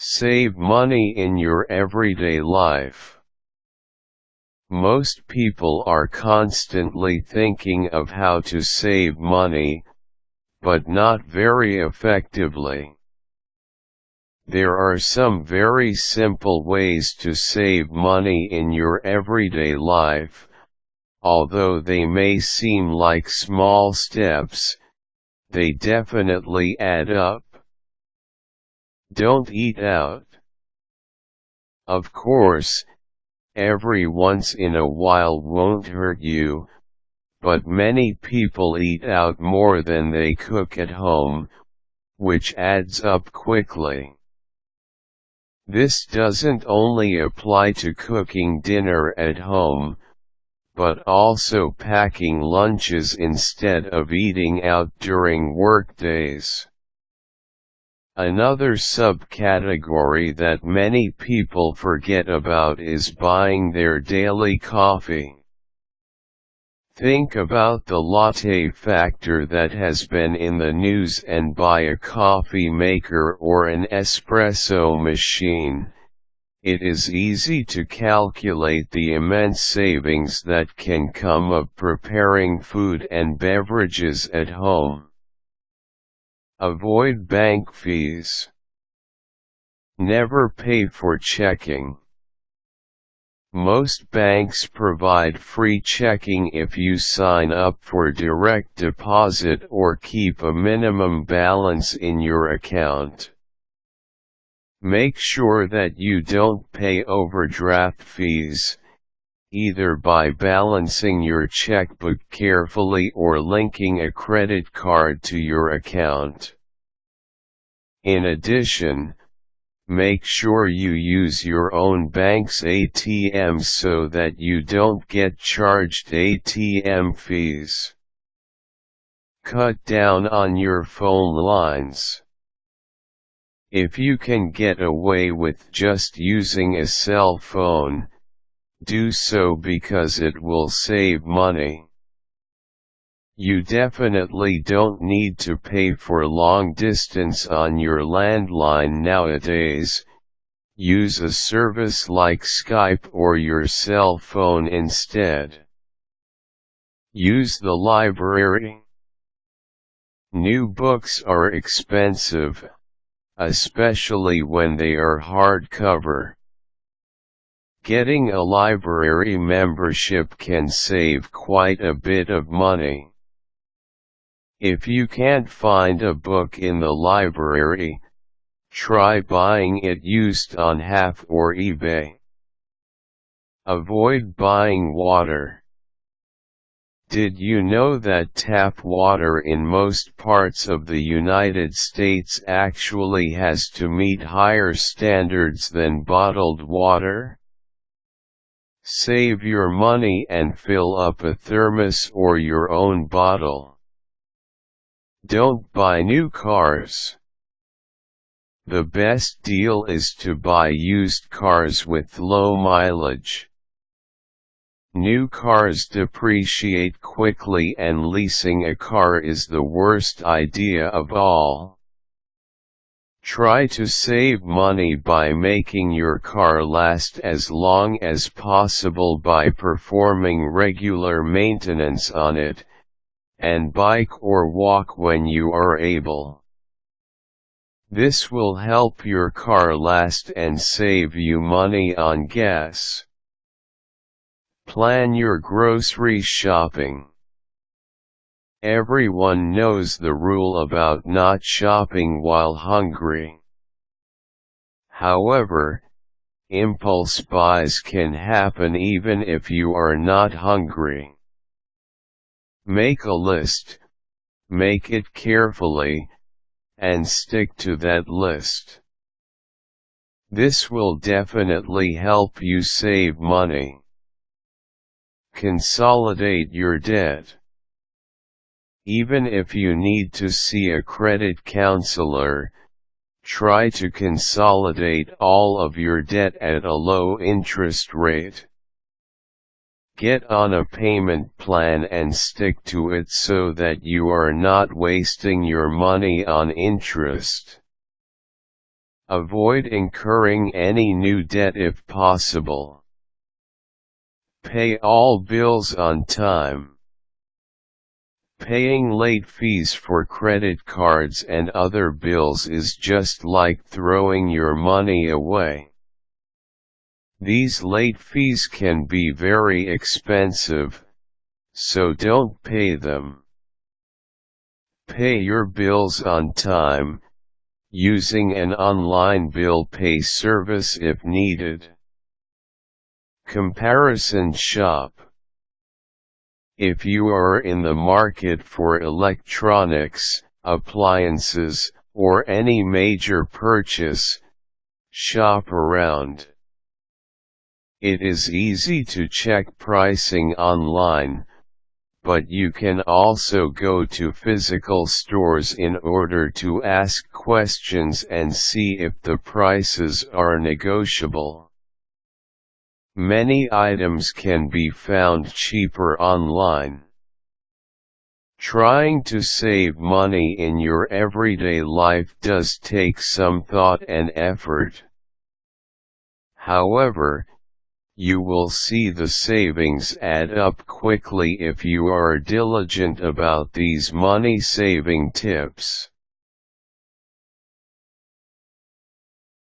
Save money in your everyday life. Most people are constantly thinking of how to save money, but not very effectively. There are some very simple ways to save money in your everyday life. Although they may seem like small steps, they definitely add up. Don't eat out. Of course, every once in a while won't hurt you, but many people eat out more than they cook at home, which adds up quickly. This doesn't only apply to cooking dinner at home, but also packing lunches instead of eating out during work days. Another subcategory that many people forget about is buying their daily coffee. Think about the latte factor that has been in the news and buy a coffee maker or an espresso machine. It is easy to calculate the immense savings that can come of preparing food and beverages at home. Avoid bank fees. Never pay for checking. Most banks provide free checking if you sign up for direct deposit or keep a minimum balance in your account. Make sure that you don't pay overdraft fees, either by balancing your checkbook carefully or linking a credit card to your account. In addition, make sure you use your own bank's ATM so that you don't get charged ATM fees. Cut down on your phone lines. If you can get away with just using a cell phone, do so because it will save money. You definitely don't need to pay for long distance on your landline nowadays. Use a service like Skype or your cell phone instead. Use the library. New books are expensive, especially when they are hardcover. Getting a library membership can save quite a bit of money. If you can't find a book in the library, try buying it used on Half or eBay. Avoid buying water. Did you know that tap water in most parts of the United States actually has to meet higher standards than bottled water? Save your money and fill up a thermos or your own bottle. Don't buy new cars. The best deal is to buy used cars with low mileage. New cars depreciate quickly and leasing a car is the worst idea of all. Try to save money by making your car last as long as possible by performing regular maintenance on it, and bike or walk when you are able. This will help your car last and save you money on gas. Plan your grocery shopping. Everyone knows the rule about not shopping while hungry. However, impulse buys can happen even if you are not hungry. Make a list, make it carefully, and stick to that list. This will definitely help you save money. Consolidate your debt. Even if you need to see a credit counselor, try to consolidate all of your debt at a low interest rate. Get on a payment plan and stick to it so that you are not wasting your money on interest. Avoid incurring any new debt if possible. Pay all bills on time. Paying late fees for credit cards and other bills is just like throwing your money away. These late fees can be very expensive, so don't pay them. Pay your bills on time, using an online bill pay service if needed. Comparison shop. If you are in the market for electronics, appliances, or any major purchase, shop around. It is easy to check pricing online, but you can also go to physical stores in order to ask questions and see if the prices are negotiable. Many items can be found cheaper online. Trying to save money in your everyday life does take some thought and effort. However, you will see the savings add up quickly if you are diligent about these money-saving tips.